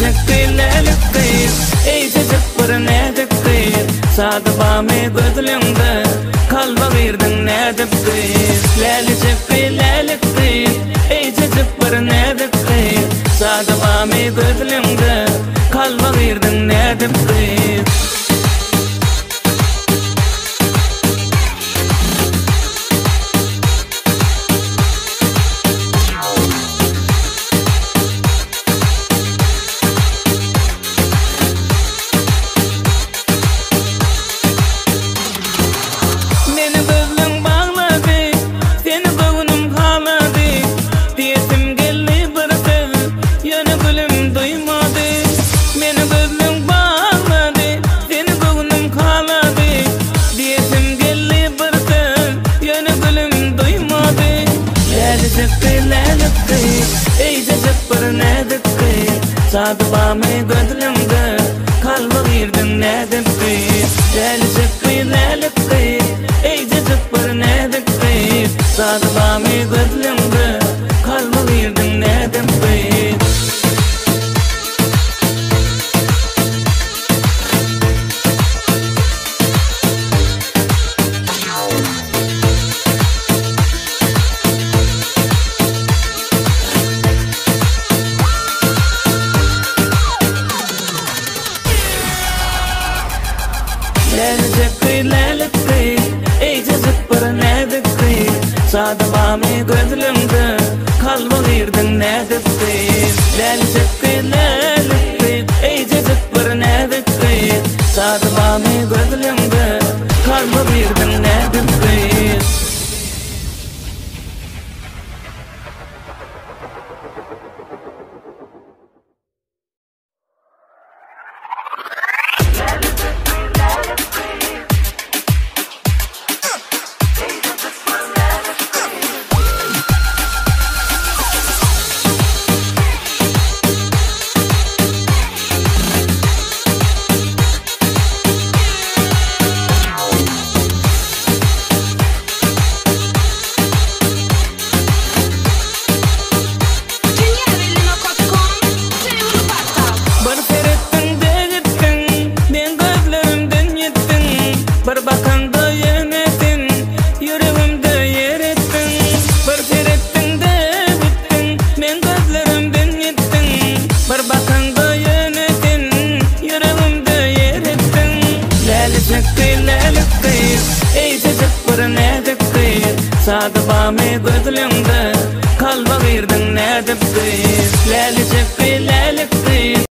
şekilleliktir ey cıcık nedir sadabame gözlümde kalba girdin nedir leli şekilleliktir ey cıcık nedir sadabame gözlümde kalba girdin nedir sadabame gözlümde kalba girdin nedir leli şekilleliktir ey cıcık nedir sadabame gözlümde kalba girdin nedir sadabame gözlümde kalba girdin nedir leli şekilleliktir ey cıcık nedir sadabame gözlümde kalba girdin nedir sadabame gözlümde kalba girdin nedir leli